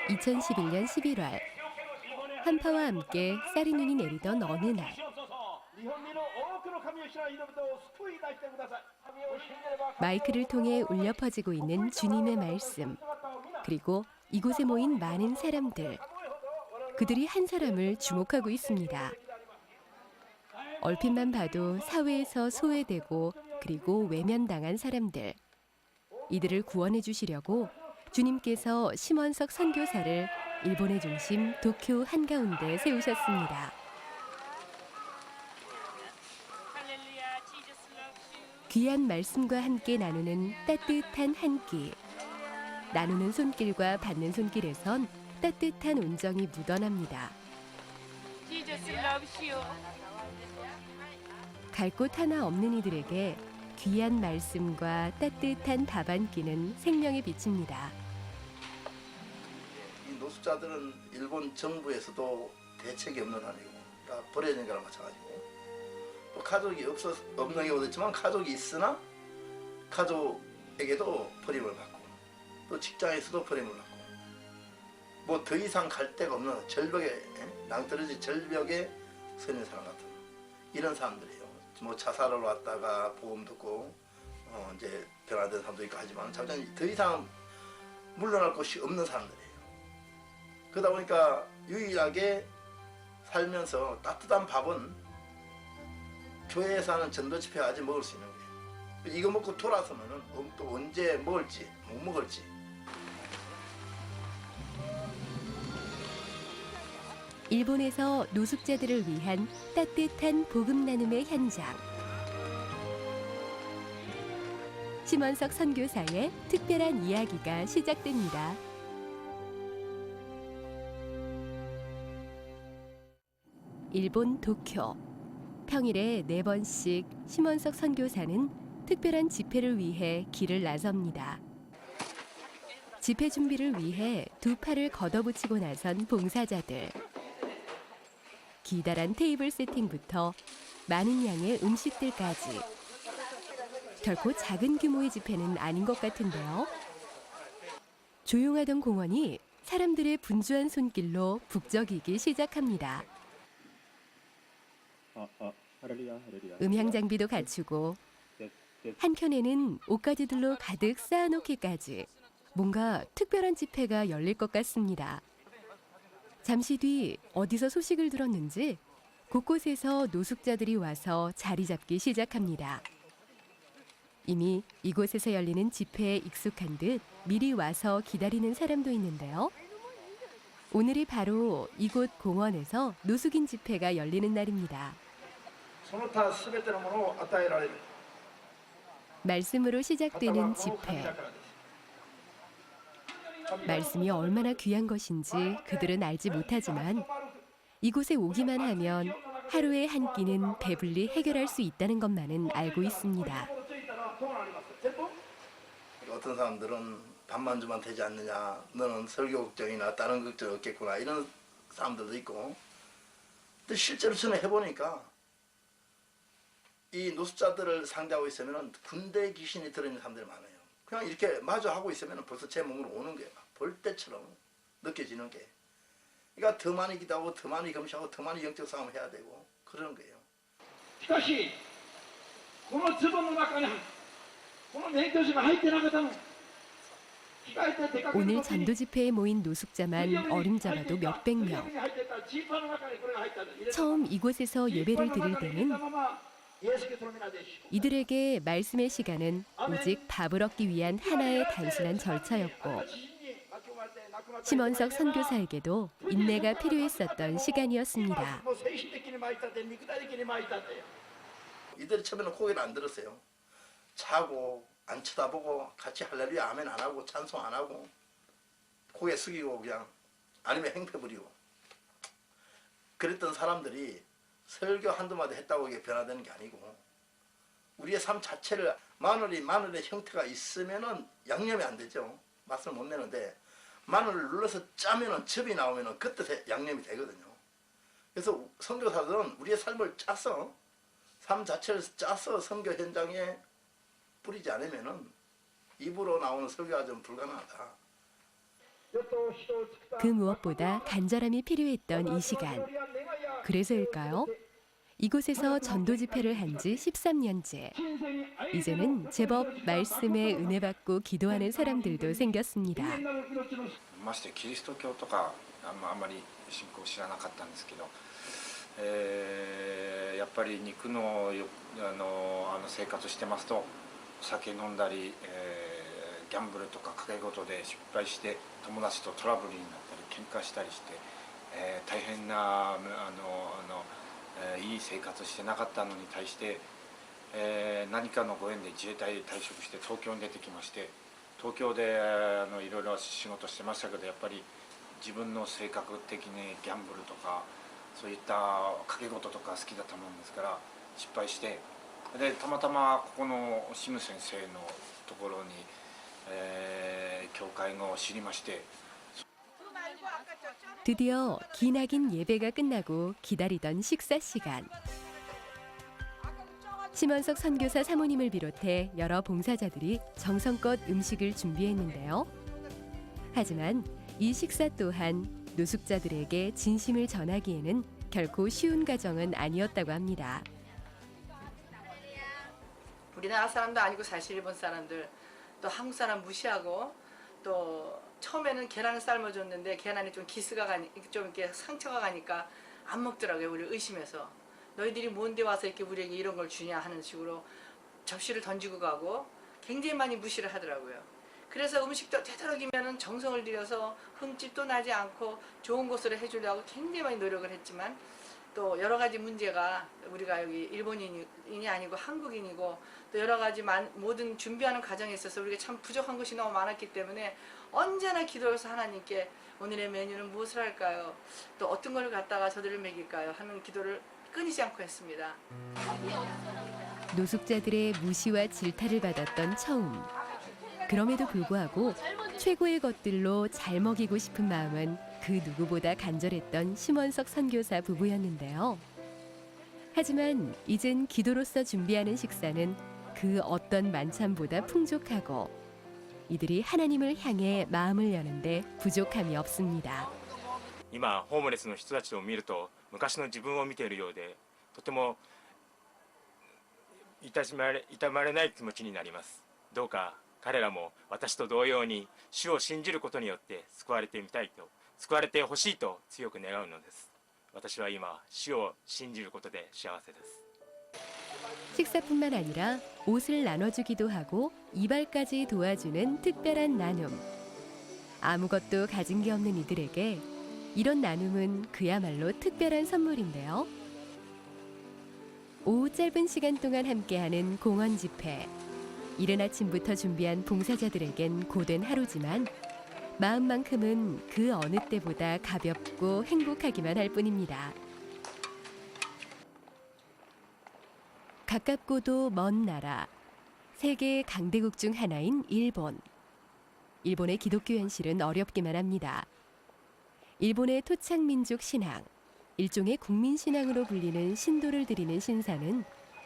2011년 11월 한파와 함께 쌀이 눈이 내리던 어느 날 마이크를 통해 울려 퍼지고 있는 주님의 말씀, 그리고 이곳에 모인 많은 사람들, 그들이 한 사람을 주목하고 있습니다. 얼핏만 봐도 사회에서 소외되고 그리고 외면당한 사람들, 이들을 구원해 주시려고 주님께서 심원석 선교사를 일본의 중심 도쿄 한가운데 세우셨습니다. 귀한 말씀과 함께 나누는 따뜻한 한 끼. 나누는 손길과 받는 손길에선 따뜻한 온정이 묻어납니다. 갈 곳 하나 없는 이들에게 귀한 말씀과 따뜻한 밥 한 끼는 생명의 빛입니다. 이 노숙자들은 일본 정부에서도 대책이 없는 아니고 다 버려진 거랑 마찬가지고, 또 가족이 없는 경우도 있지만 가족이 있으나 가족에게도 버림을 받고, 또 직장에서도 버림을 받고, 뭐 더 이상 갈 데가 없는 절벽에 낭떠러지 절벽에 서 있는 사람 같은 이런 사람들이에요. 뭐 자살을 왔다가 보험 듣고 이제 변화된 사람도 있고 하지만 자기는 더 이상 물러날 곳이 없는 사람들이에요. 그러다 보니까 유일하게 살면서 따뜻한 밥은 교회에서 하는 전도 집회 아직 먹을 수 있는 거예요. 이거 먹고 돌아서면은 또 언제 먹을지 못 먹을지. 일본에서 노숙자들을 위한 따뜻한 복음 나눔의 현장. 심원석 선교사의 특별한 이야기가 시작됩니다. 일본 도쿄. 평일에 4번씩 심원석 선교사는 특별한 집회를 위해 길을 나섭니다. 집회 준비를 위해 두 팔을 걷어붙이고 나선 봉사자들. 기다란 테이블 세팅부터 많은 양의 음식들까지. 결코 작은 규모의 집회는 아닌 것 같은데요. 조용하던 공원이 사람들의 분주한 손길로 북적이기 시작합니다. 음향 장비도 갖추고 한켠에는 옷가지들로 가득 쌓아놓기까지 뭔가 특별한 집회가 열릴 것 같습니다. 잠시 뒤 어디서 소식을 들었는지 곳곳에서 노숙자들이 와서 자리 잡기 시작합니다. 이미 이곳에서 열리는 집회에 익숙한 듯 미리 와서 기다리는 사람도 있는데요. 오늘이 바로 이곳 공원에서 노숙인 집회가 열리는 날입니다. 말씀으로 시작되는 집회. 말씀이 얼마나 귀한 것인지 그들은 알지 못하지만 이곳에 오기만 하면 하루에 한 끼는 배불리 해결할 수 있다는 것만은 알고 있습니다. 어떤 사람들은 밥만 주면 되지 않느냐, 너는 설교 걱정이나 다른 걱정 없겠구나, 이런 사람들도 있고. 근데 실제로 저는 해보니까 이 노숙자들을 상대하고 있으면 군대 귀신이 들어있는 사람들이 많아요. 그냥 이렇게 마주 하고 있으면 벌써 제 몸으로 오는 거예요. 볼 때처럼 느껴지는 게. 그러니까 더 많이 기도하고 더 많이 검시하고 더 많이 영적 싸움을 해야 되고 그러는 거예요. 오늘 전도 집회에 모인 노숙자만 어림잡아도 몇백 명. 처음 이곳에서 예배를 드릴 때는 이들에게 말씀의 시간은 오직 밥을 얻기 위한 하나의 단순한 절차였고, 심원석 선교사에게도 인내가 필요했었던 시간이었습니다. 이들이 처음에는 고개를 안 들었어요. 자고 안 쳐다보고 같이 할렐루야 아멘 안 하고 찬송 안 하고 고개 숙이고 그냥, 아니면 행패 부리고 그랬던 사람들이 설교 한두 마디 했다고 이게 변화되는 게 아니고, 우리의 삶 자체를 마늘의 형태가 있으면은 양념이 안 되죠. 맛을 못 내는데 마늘을 눌러서 짜면은 즙이 나오면은 그때 양념이 되거든요. 그래서 선교사들은 우리의 삶을 짜서, 삶 자체를 짜서 선교 현장에 뿌리지 않으면은 입으로 나오는 설교가 좀 불가능하다. 그 무엇보다 간절함이 필요했던 이 시간. 그래서일까요? 이곳에서 전도 집회를 한 지 13년째. 이제는 제법 말씀에 은혜 받고 기도하는 사람들도 생겼습니다. ましてキリスト教とかあんまり信仰知らなかったんですけど、やっぱり肉の生活してますとお酒飲んだり、ギャンブルとか賭け事で失敗して友達とトラブルになったり喧嘩したりして、大変ないい生活してなかったのに対して、何かのご縁で自衛隊で退職して東京に出てきまして、東京でいろいろ仕事してましたけど、やっぱり自分の性格的にギャンブルとかそういった賭け事とか好きだったもんですから失敗して、でたまたまここのシム先生のところに、教会を知りまして。 드디어 기나긴 예배가 끝나고 기다리던 식사 시간. 심원석 선교사 사모님을 비롯해 여러 봉사자들이 정성껏 음식을 준비했는데요. 하지만 이 식사 또한 노숙자들에게 진심을 전하기에는 결코 쉬운 과정은 아니었다고 합니다. 우리나라 사람도 아니고 사실 일본 사람들 또 한국 사람 무시하고 또 처음에는 계란을 삶아줬는데 계란이 좀 기스가 좀 이렇게 상처가 가니까 안 먹더라고요. 우리 의심해서 너희들이 뭔데 와서 이렇게 우리에게 이런 걸 주냐 하는 식으로 접시를 던지고 가고 굉장히 많이 무시를 하더라고요. 그래서 음식도 되도록이면 정성을 들여서 흠집도 나지 않고 좋은 곳으로 해주려고 굉장히 많이 노력을 했지만 또 여러 가지 문제가 우리가 여기 일본인이 아니고 한국인이고 또 여러 가지 모든 준비하는 과정에 있어서 우리가 참 부족한 것이 너무 많았기 때문에 언제나 기도해서 하나님께 오늘의 메뉴는 무엇을 할까요? 또 어떤 걸 갖다가 저들을 먹일까요? 하는 기도를 끊이지 않고 했습니다. 노숙자들의 무시와 질타를 받았던 처음. 그럼에도 불구하고 최고의 것들로 잘 먹이고 싶은 마음은 그 누구보다 간절했던 심원석 선교사 부부였는데요. 하지만 이젠 기도로서 준비하는 식사는 그 어떤 만찬보다 풍족하고 이들이 하나님을 향해 마음을 여는데 부족함이 없습니다. 今ホームレスの人たちを見ると昔の自分を見ているようでとても痛まれない気持ちになります。どうか彼らも私と同様に主を信じることによって救われてみたいと救われてほしいと強く願うのです。私は今主を信じることで幸せです。 식사뿐만 아니라 옷을 나눠주기도 하고 이발까지 도와주는 특별한 나눔. 아무것도 가진 게 없는 이들에게 이런 나눔은 그야말로 특별한 선물인데요. 오후 짧은 시간 동안 함께하는 공원 집회. 이른 아침부터 준비한 봉사자들에겐 고된 하루지만 마음만큼은 그 어느 때보다 가볍고 행복하기만 할 뿐입니다. 가깝고도 먼 나라, 세계 강대국 중 하나인 일본. 일본의 기독교 현실은 어렵기만 합니다. 일본의 토착민족 신앙, 일종의 국민신앙으로 불리는 신도를 드리는 신사는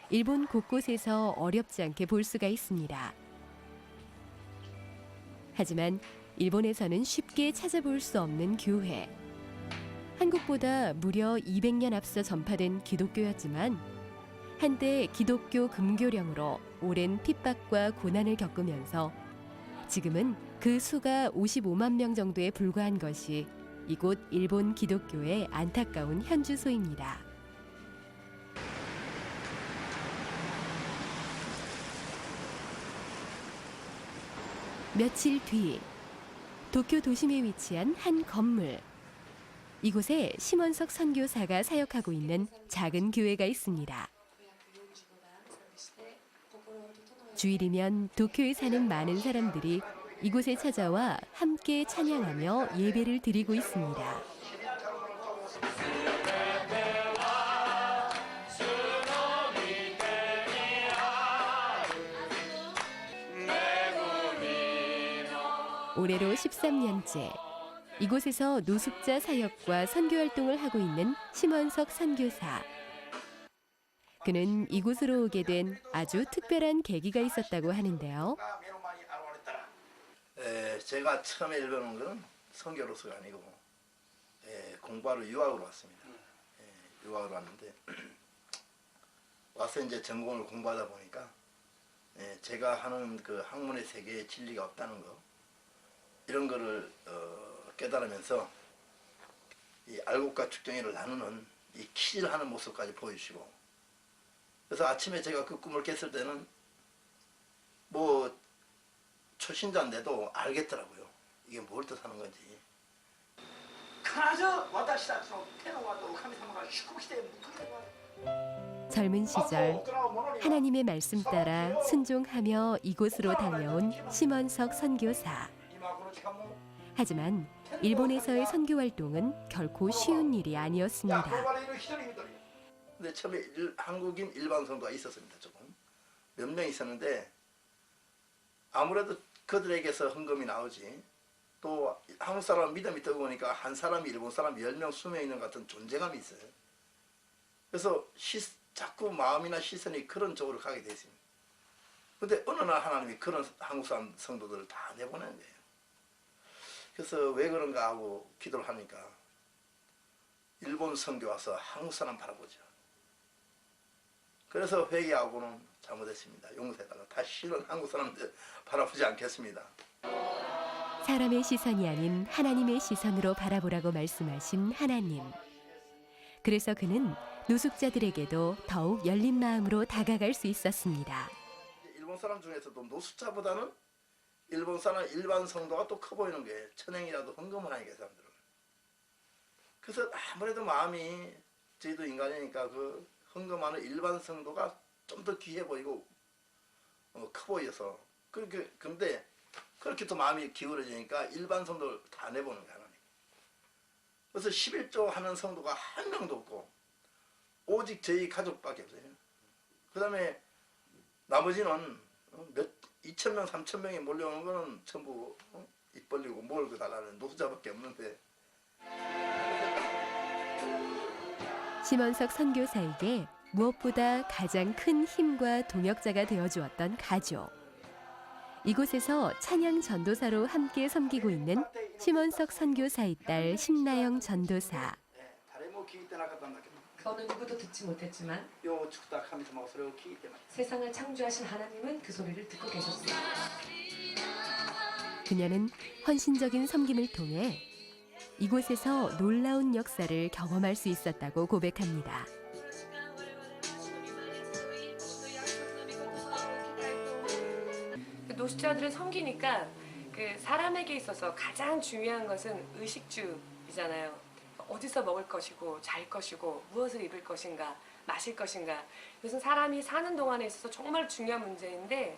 일본 곳곳에서 어렵지 않게 볼 수가 있습니다. 하지만 일본에서는 쉽게 찾아볼 수 없는 교회. 한국보다 무려 200년 앞서 전파된 기독교였지만 한때 기독교 금교령으로 오랜 핍박과 고난을 겪으면서 지금은 그 수가 55만 명 정도에 불과한 것이 이곳 일본 기독교의 안타까운 현주소입니다. 며칠 뒤 도쿄 도심에 위치한 한 건물. 이곳에 심원석 선교사가 사역하고 있는 작은 교회가 있습니다. 주일이면 도쿄에 사는 많은 사람들이 이곳에 찾아와 함께 찬양하며 예배를 드리고 있습니다. 올해로 13년째 이곳에서 노숙자 사역과 선교 활동을 하고 있는 심원석 선교사. 그는 이곳으로 오게 된 아주 특별한 계기가 있었다고 하는데요. 제가 처음에 일본 온 거는 선교로서가 아니고 공부하러 유학으로 왔습니다. 유학으로 왔는데 와서 이제 전공을 공부하다 보니까 제가 하는 그 학문의 세계에 진리가 없다는 거 이런 거를 깨달으면서 이 알곡과 축정이를 나누는 이 퀴즈를 하는 모습까지 보여주시고 그래서 아침에 제가 그 꿈을 깼을 때는 뭐 초신자인데도 알겠더라고요. 이게 뭘 뜻하는 건지. 젊은 시절 하나님의 말씀 따라 순종하며 이곳으로 달려온 심원석 선교사. 하지만 일본에서의 선교 활동은 결코 쉬운 일이 아니었습니다. 근데 처음에 한국인 일반 성도가 있었습니다. 조금 몇 명 있었는데 아무래도 그들에게서 헌금이 나오지 또 한국 사람 믿음이 뜨거우니까 한 사람이 일본 사람 10명, 20명 있는 것 같은 존재감이 있어요. 그래서 자꾸 마음이나 시선이 그런 쪽으로 가게 돼 있습니다. 근데 어느 날 하나님이 그런 한국 사람 성도들을 다 내보내는 거예요. 그래서 왜 그런가 하고 기도를 하니까 일본 선교 와서 한국 사람 바라보죠. 그래서 회개하고는 잘못했습니다. 용서해달라. 다시는 한국 사람들 바라보지 않겠습니다. 사람의 시선이 아닌 하나님의 시선으로 바라보라고 말씀하신 하나님. 그래서 그는 노숙자들에게도 더욱 열린 마음으로 다가갈 수 있었습니다. 일본 사람 중에서도 노숙자보다는 일본 사람 일반 성도가 또 커 보이는 게 천행이라도 헌금을 하니까 사람들은. 그래서 아무래도 마음이 저희도 인간이니까 그 헌금하는 일반 성도가 좀 더 귀해 보이고 커 보여서 근데 그렇게 또 마음이 기울어지니까 일반 성도를 다 내보는 거야. 그래서 11조 하는 성도가 한 명도 없고 오직 저희 가족밖에 없어요. 그 다음에 나머지는 2,000명, 3,000명이 몰려오는 거는 전부 입 벌리고 몰고 달라는 노숙자밖에 없는데. 심원석 선교사에게 무엇보다 가장 큰 힘과 동역자가 되어주었던 가족. 이곳에서 찬양 전도사로 함께 섬기고 있는 심원석 선교사의 딸 심나영 전도사. 그 어느 누구도 듣지 못했지만 세상을 창조하신 하나님은 그 소리를 듣고 계셨습니다. 그녀는 헌신적인 섬김을 통해 이곳에서 놀라운 역사를 경험할 수 있었다고 고백합니다. 노숙자들을 섬기니까 그 사람에게 있어서 가장 중요한 것은 의식주이잖아요. 어디서 먹을 것이고 잘 것이고 무엇을 입을 것인가 마실 것인가. 이것은 사람이 사는 동안에 있어서 정말 중요한 문제인데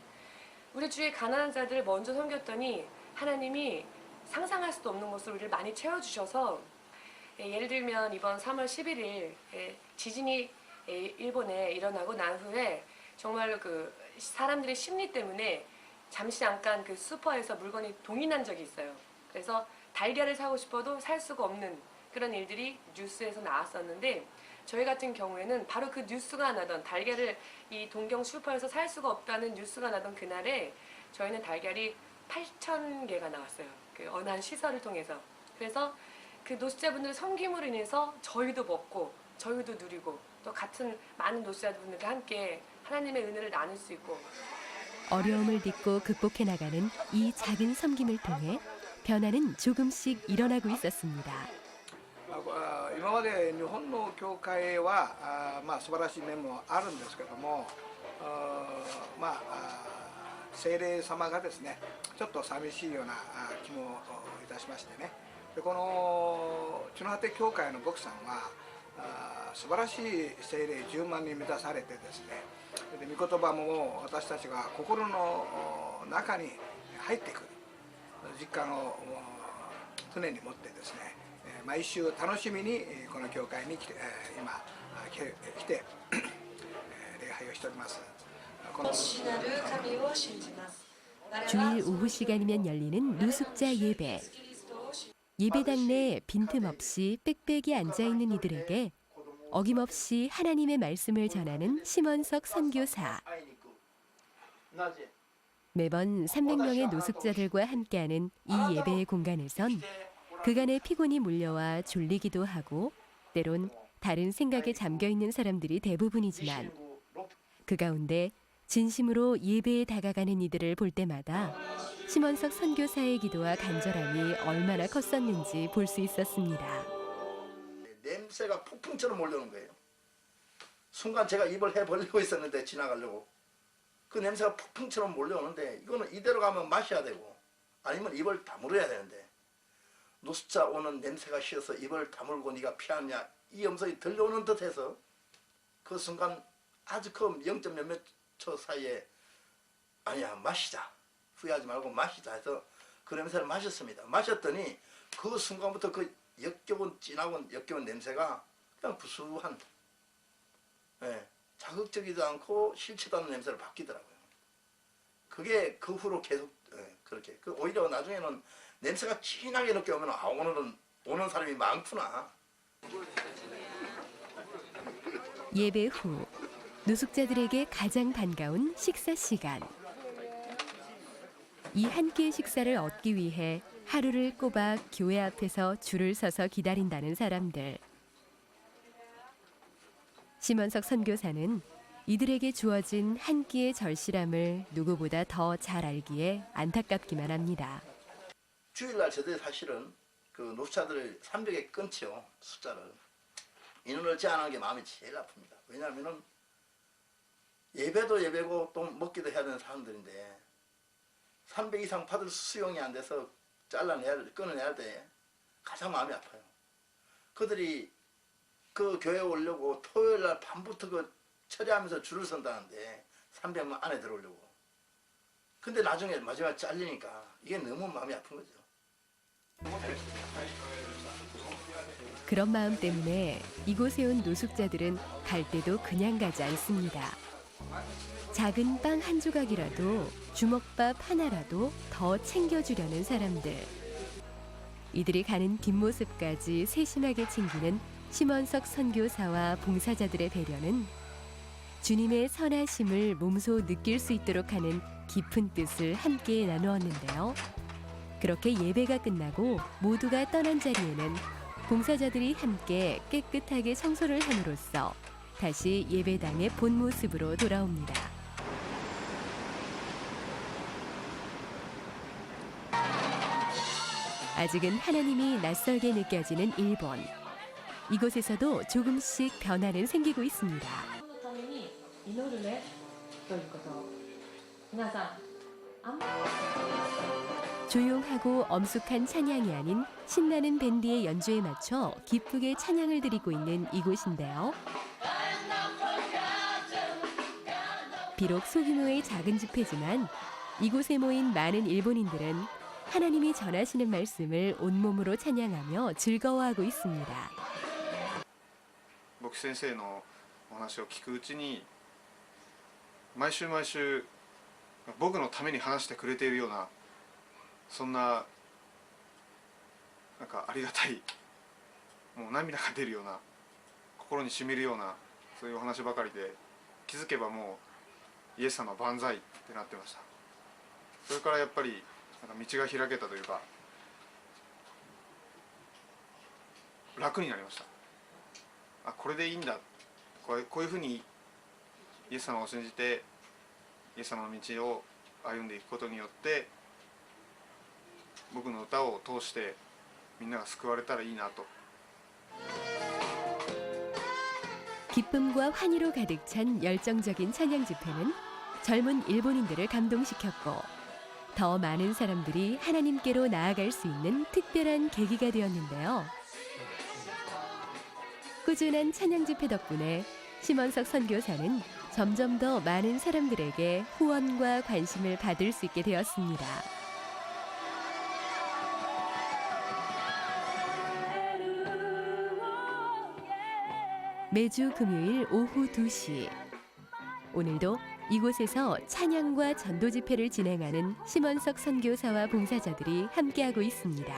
우리 주위에 가난한 자들을 먼저 섬겼더니 하나님이 상상할 수도 없는 것으로 우리를 많이 채워주셔서 예를 들면 이번 3월 11일 지진이 일본에 일어나고 난 후에 정말로 그 사람들의 심리 때문에 잠시 잠깐 그 슈퍼에서 물건이 동인한 적이 있어요. 그래서 달걀을 사고 싶어도 살 수가 없는 그런 일들이 뉴스에서 나왔었는데 저희 같은 경우에는 바로 그 뉴스가 나던 달걀을 이 동경 슈퍼에서 살 수가 없다는 뉴스가 나던 그날에 저희는 달걀이 8,000개가 나왔어요. 그 어느 한 시설을 통해서. 그래서 그 노숙자분들의 섬김으로 인해서 저희도 먹고 저희도 누리고 또 같은 많은 노숙자분들과 함께 하나님의 은혜를 나눌 수 있고 어려움을 딛고 극복해 나가는 이 작은 섬김을 통해 변화는 조금씩 일어나고 있었습니다. 今まで日本の教会は素晴らしい面もあるんですけども聖霊様がですねちょっと寂しいような気もいたしましてねでこの地の果て教会の牧さんは素晴らしい聖霊10万人満たされてですねで御言葉も私たちが心の中に入ってくる実感を常に持ってですね毎週楽しみにこの教会に来て今来て礼拝をしております。 주일 오후 시간이면 열리는 노숙자 예배. 예배당 내 빈틈없이 빽빽이 앉아있는 이들에게 어김없이 하나님의 말씀을 전하는 심원석 선교사. 매번 300명의 노숙자들과 함께하는 이 예배의 공간에선 그간의 피곤이 몰려와 졸리기도 하고 때론 다른 생각에 잠겨 있는 사람들이 대부분이지만 그 가운데 진심으로 예배에 다가가는 이들을 볼 때마다 심원석 선교사의 기도와 간절함이 얼마나 컸었는지 볼 수 있었습니다. 냄새가 폭풍처럼 몰려오는 거예요. 순간 제가 입을 해 벌리고 있었는데 지나가려고 그 냄새가 폭풍처럼 몰려오는데 이거는 이대로 가면 마셔야 되고 아니면 입을 다물어야 되는데 노숙자 오는 냄새가 쉬어서 입을 다물고 네가 피하냐 이 음성이 들려오는 듯해서 그 순간 아주 그 0. 몇몇 초 사이에 아니야 마시자 후회하지 말고 마시자 해서 그 냄새를 마셨습니다. 마셨더니 그 순간부터 그 역겨운 진하고 역겨운 냄새가 그냥 구수한 자극적이지 않고 싫지도 않은 냄새로 바뀌더라고요. 그게 그 후로 계속 그렇게 오히려 나중에는 냄새가 진하게 느껴오면 아 오늘은 오는 사람이 많구나. 예배 후 노숙자들에게 가장 반가운 식사 시간. 이 한 끼의 식사를 얻기 위해 하루를 꼬박 교회 앞에서 줄을 서서 기다린다는 사람들. 심원석 선교사는 이들에게 주어진 한 끼의 절실함을 누구보다 더 잘 알기에 안타깝기만 합니다. 주일날 저들 사실은 그 노숙자들을 300에 끊죠. 숫자를. 인원을 제한하는 게 마음이 제일 아픕니다. 왜냐하면은 예배도 예배고 또 먹기도 해야 되는 사람들인데 300 이상 받을 수용이 안 돼서 끊어내야 돼. 가장 마음이 아파요. 그들이 그 교회에 오려고 토요일날 밤부터 그 처리하면서 줄을 선다는데 300만 안에 들어오려고. 근데 나중에 마지막에 잘리니까 이게 너무 마음이 아픈 거죠. 그런 마음 때문에 이곳에 온 노숙자들은 갈 때도 그냥 가지 않습니다. 작은 빵 한 조각이라도 주먹밥 하나라도 더 챙겨주려는 사람들. 이들이 가는 뒷모습까지 세심하게 챙기는 심원석 선교사와 봉사자들의 배려는 주님의 선하심을 몸소 느낄 수 있도록 하는 깊은 뜻을 함께 나누었는데요. 그렇게 예배가 끝나고 모두가 떠난 자리에는 봉사자들이 함께 깨끗하게 청소를 함으로써 다시 예배당의 본 모습으로 돌아옵니다. 아직은 하나님이 낯설게 느껴지는 일본. 이곳에서도 조금씩 변화는 생기고 있습니다. 조용하고 엄숙한 찬양이 아닌 신나는 밴드의 연주에 맞춰 기쁘게 찬양을 드리고 있는 이곳인데요. 비록 소규모의 작은 집회지만 이곳에 모인 많은 일본인들은 하나님이 전하시는 말씀을 온몸으로 찬양하며 즐거워하고 있습니다. 僕先生のお話を聞くうちに毎週毎週僕のために話してくれているようなそんななんかありがたいもう涙が出るような心にしみるようなそういうお話ばかりで気づけばもうイエス様万歳ってなってました。それからやっぱりなんか道が開けたというか楽になりました。あ、これでいいんだ、こういうふうにイエス様を信じてイエス様の道を歩んでいくことによって僕の歌を通してみんなが救われたらいいなと。 기쁨과 환희로 가득 찬 열정적인 찬양 집회는 젊은 일본인들을 감동시켰고 더 많은 사람들이 하나님께로 나아갈 수 있는 특별한 계기가 되었는데요. 꾸준한 찬양 집회 덕분에 심원석 선교사는 점점 더 많은 사람들에게 후원과 관심을 받을 수 있게 되었습니다. 매주 금요일 오후 2시 오늘도 이곳에서 찬양과 전도 집회를 진행하는 심원석 선교사와 봉사자들이 함께하고 있습니다.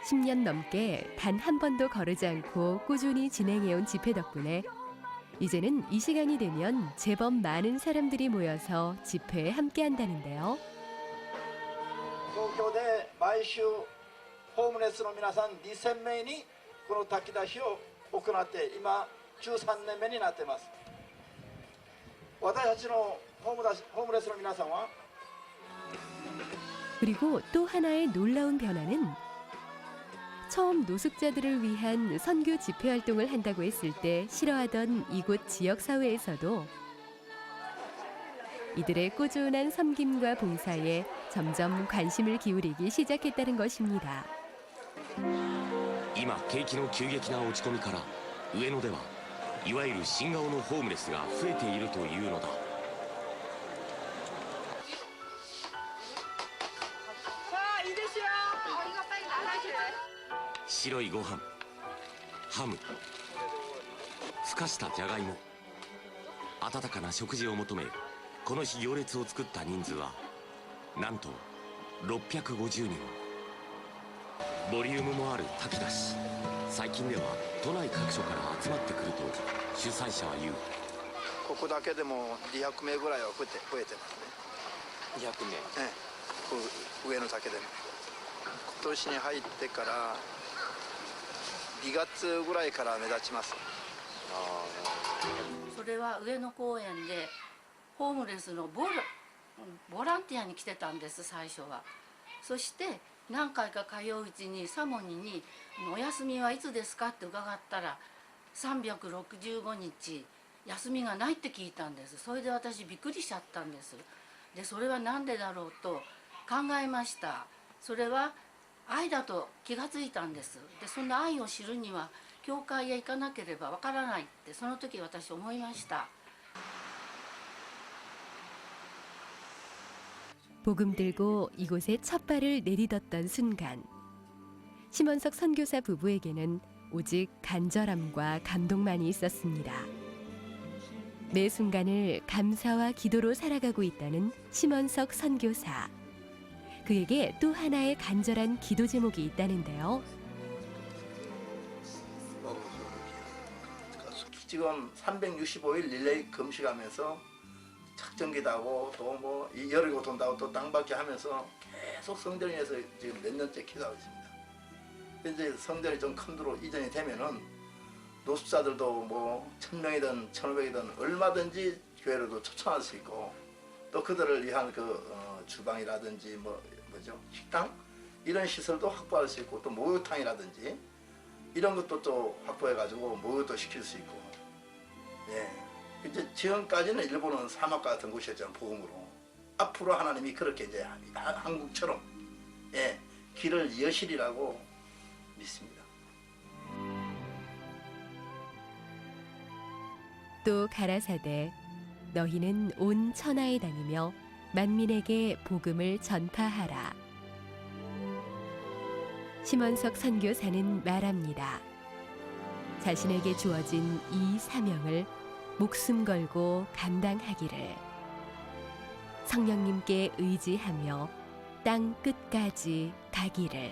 10년 넘게 단 한 번도 거르지 않고 꾸준히 진행해온 집회 덕분에 이제는 이 시간이 되면 제법 많은 사람들이 모여서 집회에 함께한다는데요. 東京で毎週ホームレスの皆さん2000名にこの炊き出しを行って今13年目になっています。私たちのホームレスの皆さんは 그리고 또 하나의 놀라운 변화는 처음 노숙자들을 위한 선교 집회 활동을 한다고 했을 때 싫어하던 이곳 지역 사회에서도 이들의 꾸준한 섬김과 봉사에 점점 관심을 기울이기 시작했다는 것입니다. 今景気の急激な落ち込みから上野ではいわゆる新顔のホームレスが増えているというのだ。白いご飯、ハム、ふかしたじゃがいも、温かな食事を求めこの日行列を作った人数はなんと650人。ボリュームもある炊き出し、最近では都内各所から集まってくると主催者は言う。ここだけでも200名ぐらいは増えてますね。200名。ええ、上のだけでも今年に入ってから2月ぐらいから目立ちます。それは上野公園でホームレスのボランティアに来てたんです、最初は。そして何回か通ううちにサモニに「お休みはいつですか?」って伺ったら365日休みがないって聞いたんです。それで私びっくりしちゃったんです。でそれは何でだろうと考えました。それは愛だと気がついたんです。でそんな愛を知るには教会へ行かなければわからないってその時私思いました。 복음 들고 이곳에 첫 발을 내딛었던 순간 심원석 선교사 부부에게는 오직 간절함과 감동만이 있었습니다. 매 순간을 감사와 기도로 살아가고 있다는 심원석 선교사. 그에게 또 하나의 간절한 기도 제목이 있다는데요. 지금 365일 릴레이 금식하면서 작전기도 하고 또 뭐 열이고 돈다고 또 땅받기 하면서 계속 성전을 위해서 지금 몇 년째 기도하고 있습니다. 이제 성전이 좀 큰 데로 이전이 되면은 노숙자들도 뭐 1000명이든 1500이든 얼마든지 교회로도 초청할 수 있고 또 그들을 위한 그 주방이라든지 뭐죠 식당 이런 시설도 확보할 수 있고 또 목욕탕이라든지 이런 것도 또 확보해가지고 목욕도 시킬 수 있고 예. 이제 지금까지는 일본은 사막과 같은 곳이었잖아요, 복음으로. 앞으로 하나님이 그렇게 이제 한국처럼 예, 길을 여시리라고 믿습니다. 또 가라사대 너희는 온 천하에 다니며 만민에게 복음을 전파하라. 심원석 선교사는 말합니다. 자신에게 주어진 이 사명을 목숨 걸고 감당하기를 성령님께 의지하며 땅 끝까지 가기를